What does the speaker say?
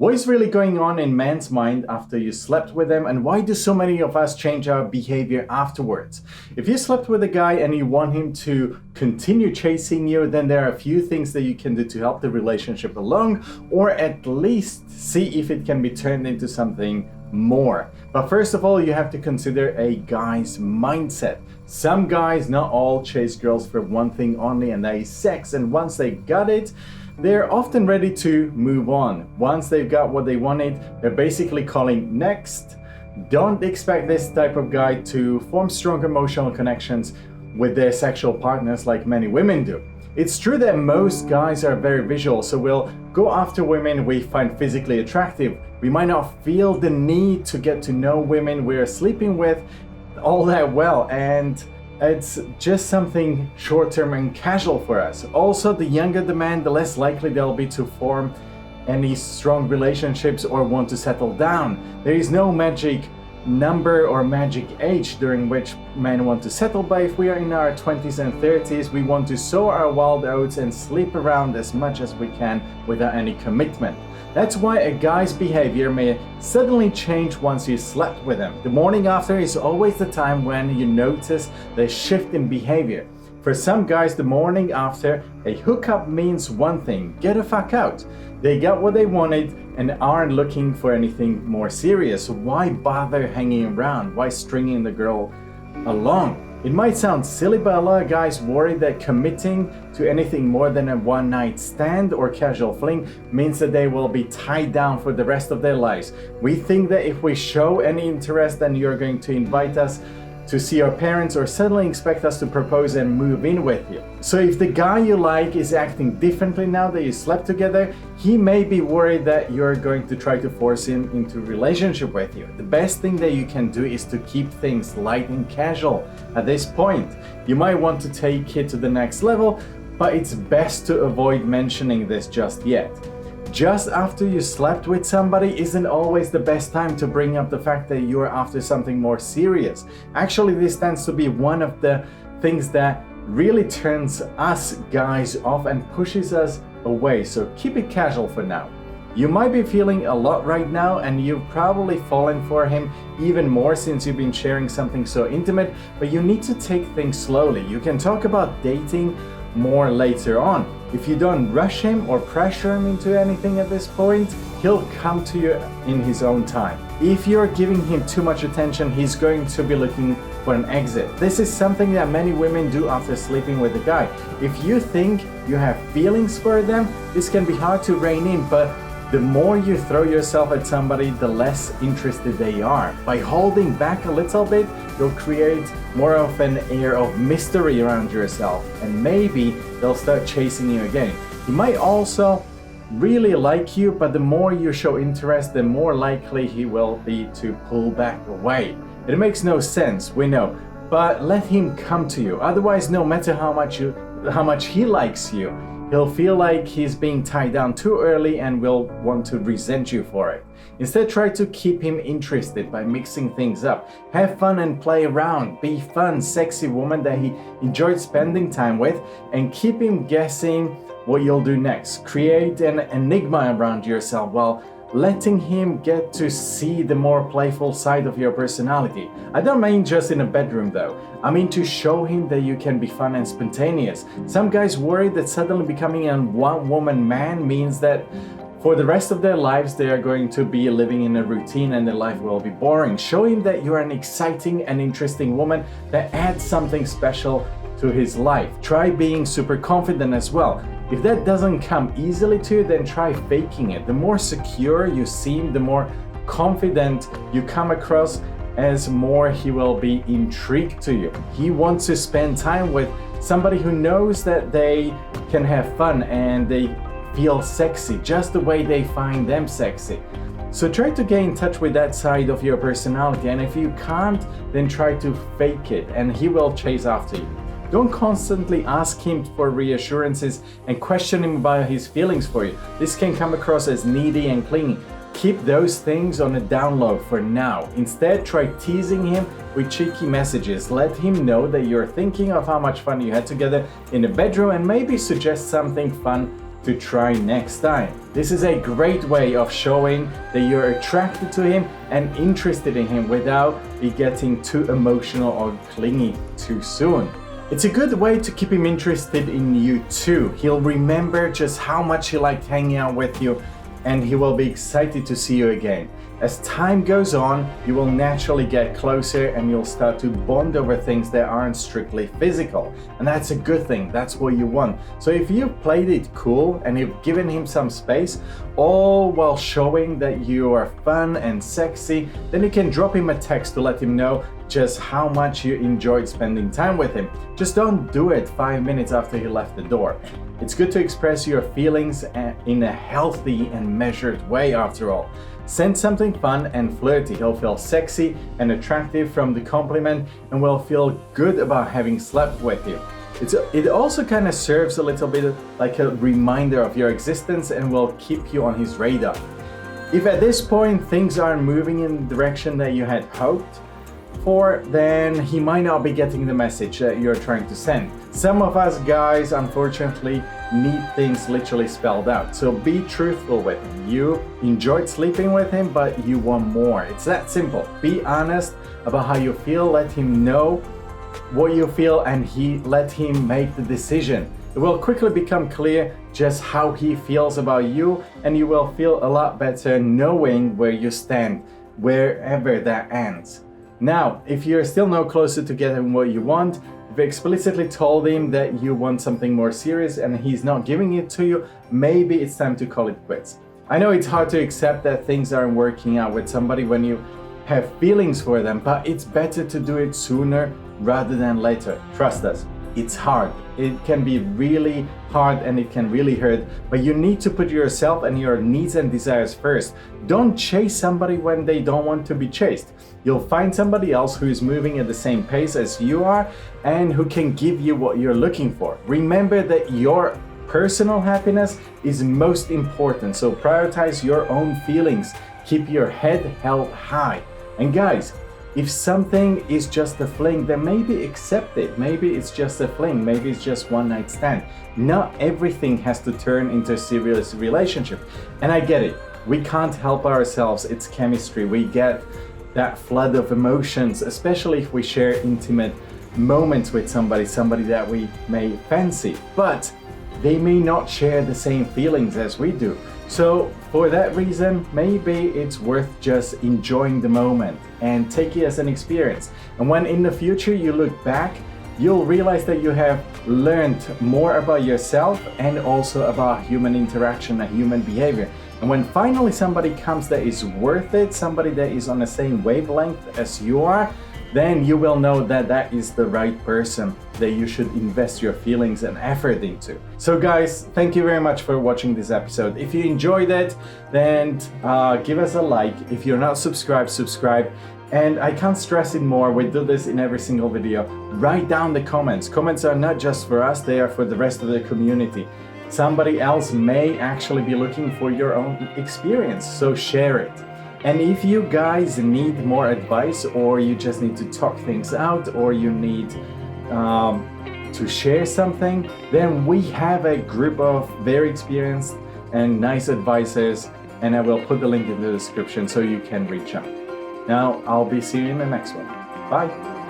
What is really going on in men's mind after you slept with them, and why do so many of us change our behavior afterwards? If you slept with a guy and you want him to continue chasing you, then there are a few things that you can do to help the relationship along, or at least see if it can be turned into something more. But first of all, you have to consider a guy's mindset. Some guys, not all, chase girls for one thing only, and that is sex. And once they got it, they're often ready to move on. Once they've got what they wanted, they're basically calling next. Don't expect this type of guy to form strong emotional connections with their sexual partners like many women do. It's true that most guys are very visual, so we'll go after women we find physically attractive. We might not feel the need to get to know women we're sleeping with all that well, and it's just something short-term and casual for us. Also, the younger the man, the less likely they'll be to form any strong relationships or want to settle down. There is no magic number or magic age during which men want to settle, but if we are in our 20s and 30s, we want to sow our wild oats and sleep around as much as we can without any commitment. That's why a guy's behavior may suddenly change once you slept with him. The morning after is always the time when you notice the shift in behavior. For some guys, the morning after a hookup means one thing: get the fuck out. They got what they wanted and aren't looking for anything more serious. So why bother hanging around? Why stringing the girl along? It might sound silly, but a lot of guys worry that committing to anything more than a one-night stand or casual fling means that they will be tied down for the rest of their lives. We think that if we show any interest, then you're going to invite us to see our parents or suddenly expect us to propose and move in with you. So if the guy you like is acting differently now that you slept together, he may be worried that you're going to try to force him into a relationship with you. The best thing that you can do is to keep things light and casual at this point. You might want to take it to the next level, but it's best to avoid mentioning this just yet. Just after you slept with somebody isn't always the best time to bring up the fact that you're after something more serious. Actually, this tends to be one of the things that really turns us guys off and pushes us away, so keep it casual for now. You might be feeling a lot right now, and you've probably fallen for him even more since you've been sharing something so intimate, but you need to take things slowly. You can talk about dating more later on. If you don't rush him or pressure him into anything at this point, he'll come to you in his own time. If you're giving him too much attention, he's going to be looking for an exit. This is something that many women do after sleeping with a guy. If you think you have feelings for them, this can be hard to rein in, but the more you throw yourself at somebody, the less interested they are. By holding back a little bit, you'll create more of an air of mystery around yourself, and maybe they'll start chasing you again. He might also really like you, but the more you show interest, the more likely he will be to pull back away. It makes no sense, we know, but let him come to you. Otherwise, no matter how much he likes you, he'll feel like he's being tied down too early and will want to resent you for it. Instead, try to keep him interested by mixing things up. Have fun and play around. Be fun, sexy woman that he enjoyed spending time with, and keep him guessing what you'll do next. Create an enigma around yourself while letting him get to see the more playful side of your personality. I don't mean just in a bedroom though. I mean to show him that you can be fun and spontaneous. Some guys worry that suddenly becoming a one-woman man means that for the rest of their lives they are going to be living in a routine and their life will be boring. Show him that you are an exciting and interesting woman that adds something special to his life. Try being super confident as well. If that doesn't come easily to you, then try faking it. The more secure you seem, the more confident you come across, as more he will be intrigued to you. He wants to spend time with somebody who knows that they can have fun and they feel sexy just the way they find them sexy. So try to get in touch with that side of your personality, and if you can't, then try to fake it and he will chase after you. Don't constantly ask him for reassurances and question him about his feelings for you. This can come across as needy and clingy. Keep those things on a down low for now. Instead, try teasing him with cheeky messages. Let him know that you're thinking of how much fun you had together in the bedroom, and maybe suggest something fun to try next time. This is a great way of showing that you're attracted to him and interested in him without it getting too emotional or clingy too soon. It's a good way to keep him interested in you too. He'll remember just how much he liked hanging out with you, and he will be excited to see you again. As time goes on, you will naturally get closer and you'll start to bond over things that aren't strictly physical. And that's a good thing, that's what you want. So if you've played it cool and you've given him some space, all while showing that you are fun and sexy, then you can drop him a text to let him know just how much you enjoyed spending time with him. Just don't do it 5 minutes after he left the door. It's good to express your feelings in a healthy and measured way after all. Send something fun and flirty. He'll feel sexy and attractive from the compliment and will feel good about having slept with you. It also kind of serves a little bit like a reminder of your existence and will keep you on his radar. If at this point things aren't moving in the direction that you had hoped for, then he might not be getting the message that you're trying to send. Some of us guys, unfortunately, need things literally spelled out. So be truthful with him. You enjoyed sleeping with him, but you want more. It's that simple. Be honest about how you feel. Let him know what you feel and let him make the decision. It will quickly become clear just how he feels about you, and you will feel a lot better knowing where you stand, wherever that ends. Now, if you're still no closer to getting what you want, if you explicitly told him that you want something more serious and he's not giving it to you, maybe it's time to call it quits. I know it's hard to accept that things aren't working out with somebody when you have feelings for them, but it's better to do it sooner rather than later. Trust us, it's hard. It can be really hard and it can really hurt, but you need to put yourself and your needs and desires first. Don't chase somebody when they don't want to be chased. You'll find somebody else who is moving at the same pace as you are and who can give you what you're looking for. Remember that your personal happiness is most important, so prioritize your own feelings. Keep your head held high. And guys, if something is just a fling, then maybe accept it. Maybe it's just a fling. Maybe it's just one night stand. Not everything has to turn into a serious relationship. And I get it. We can't help ourselves. It's chemistry. We get that flood of emotions, especially if we share intimate moments with somebody that we may fancy. But they may not share the same feelings as we do. So for that reason, maybe it's worth just enjoying the moment and take it as an experience. And when in the future you look back, you'll realize that you have learned more about yourself and also about human interaction and human behavior. And when finally somebody comes that is worth it, somebody that is on the same wavelength as you are, then you will know that that is the right person that you should invest your feelings and effort into. So guys, thank you very much for watching this episode. If you enjoyed it, then give us a like. If you're not subscribed, subscribe. And I can't stress it more, we do this in every single video. Write down the comments. Comments are not just for us, they are for the rest of the community. Somebody else may actually be looking for your own experience, so share it. And if you guys need more advice, or you just need to talk things out, or you need to share something, then we have a group of very experienced and nice advisors, and I will put the link in the description so you can reach out. Now, I'll be seeing you in the next one. Bye.